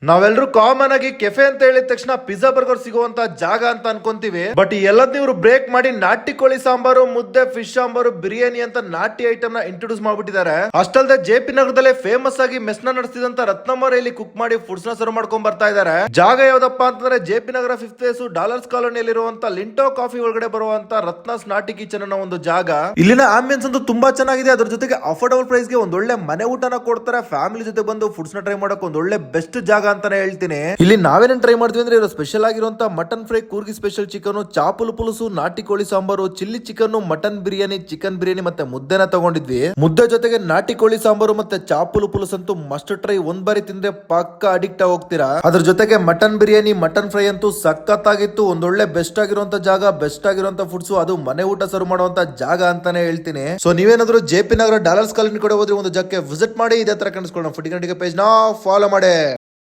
ನಾವೆಲ್ಲರೂ ಕಾಮನ್ ಆಗಿ ಕೆಫೆ ಅಂತ ಹೇಳಿದ ತಕ್ಷಣ ಪಿಜ್ಜಾ ಬರ್ಗರ್ ಸಿಗುವಂತ ಜಾಗ ಅಂತ ಅನ್ಕೊಂತೀವಿ. ಬಟ್ ಈ ಎಲ್ಲದನ್ನ ಇವರು ಬ್ರೇಕ್ ಮಾಡಿ ನಾಟಿ ಕೋಳಿ ಸಾಂಬಾರು, ಮುದ್ದೆ, ಫಿಶ್ ಸಾಂಬಾರು, ಬಿರಿಯಾನಿ ಅಂತ ನಾಟಿ ಐಟಮ್ ನ ಇಂಟ್ರೊಡ್ಯೂಸ್ ಮಾಡ್ಬಿಟ್ಟಿದ್ದಾರೆ. ಅಷ್ಟಲ್ಲದೆ ಜೆಪಿ ನಗರದಲ್ಲೇ ಫೇಮಸ್ ಆಗಿ ಮೆಸ್ ನ ನಡೆಸಿದಂತ ರತ್ನಮ್ಮ ಇಲ್ಲಿ ಕುಕ್ ಮಾಡಿ ಫುಡ್ಸ್ ನ ಸರ್ವ್ ಮಾಡ್ಕೊಂಡ್ ಬರ್ತಾ ಇದ್ದಾರೆ. ಜಾಗ ಯಾವ್ದಪ್ಪ ಅಂತಂದ್ರೆ ಜೆಪಿ ನಗರ 5th ಫೇಸ್ ಡಾಲರ್ಸ್ ಕಾಲೋನಿಯಲ್ಲಿರುವಂತ ಲಿಂಟೋ ಕಾಫಿ ಒಳಗಡೆ ಬರುವಂತ ರತ್ನಸ್ ನಾಟಿ ಕಿಚನ್ ಅನ್ನೋ ಒಂದು ಜಾಗ. ಇಲ್ಲಿನ ಆಂಬಿಯನ್ಸ್ ಅಂತೂ ತುಂಬಾ ಚೆನ್ನಾಗಿದೆ. ಅದ್ರ ಜೊತೆಗೆ ಅಫೋರ್ಡಬಲ್ ಪ್ರೈಸ್ ಗೆ ಒಂದೊಳ್ಳೆ ಮನೆ ಊಟನ ಕೊಡ್ತಾರೆ. ಫ್ಯಾಮಿಲಿ ಜೊತೆ ಬಂದು ಫುಡ್ಸ್ ನ ಟ್ರೈ ಮಾಡಕ್ ಒಂದೊಳ್ಳೆ ಬೆಸ್ಟ್ ಜಾಗ ಅಂತಾನೆ ಹೇಳ್ತೀನಿ. ಇಲ್ಲಿ ನಾವೇನೇನ್ ಟ್ರೈ ಮಾಡ್ತೀವಿ ಅಂದ್ರೆ ಇರೋ ಸ್ಪೆಷಲ್ ಆಗಿರುವಂತ ಮಟನ್ ಫ್ರೈ, ಕೂರ್ಗಿ ಸ್ಪೆಷಲ್ ಚಿಕನ್, ಚಾಪುಲ್ ಪುಲುಸು, ನಾಟಿ ಕೋಳಿ sambar, chilli chicken, mutton biryani, chicken biryani ಮತ್ತೆ ಮುದ್ದೆನ ತಗೊಂಡಿದ್ವಿ. ಮುದ್ದೆ ಜೊತೆಗೆ ನಾಟಿ ಕೋಳಿ ಸಾಂಬಾರು ಮತ್ತೆ ಚಾಪುಲ್ ಪುಲುಸ್ ಅಂತೂ ಮಸ್ಟ್ ಟ್ರೈ. ಒಂದ್ ಬಾರಿ ತಿಂದ್ರೆ ಪಕ್ಕ ಅಡಿಕ್ಟ್ ಆಗಿ ಹೋಗ್ತೀರಾ. ಅದ್ರ ಜೊತೆಗೆ ಮಟನ್ ಬಿರಿಯಾನಿ, ಮಟನ್ ಫ್ರೈ ಅಂತೂ ಸಖತ್ತಾಗಿತ್ತು. ಒಂದೊಳ್ಳೆ ಬೆಸ್ಟ್ ಆಗಿರುವಂತ ಜಾಗ, ಬೆಸ್ಟ್ ಆಗಿರುವಂತ ಫುಡ್ಸ್, ಅದು ಮನೆ ಊಟ ಸರ್ವ್ ಮಾಡುವಂತ ಜಾಗ ಅಂತಾನೆ ಹೇಳ್ತೀನಿ. ಸೊ ನೀವೇನಾದ್ರೂ ಜೆಪಿ ನಗರ ಡಾಲರ್ಸ್ ಕಾಲೋನಿ ಕಡೆ ಹೋದ್ರೆ ಒಂದು ಜಾಗಕ್ಕೆ ವಿಸಿಟ್ ಮಾಡಿ. ಇದೇ ತರ ಕಾಣಿಸ್ಕೊಳ್ಳೋಣ ಫುಡ್ ಪೇಜ್ ನ ಫಾಲೋ ಮಾಡಿ.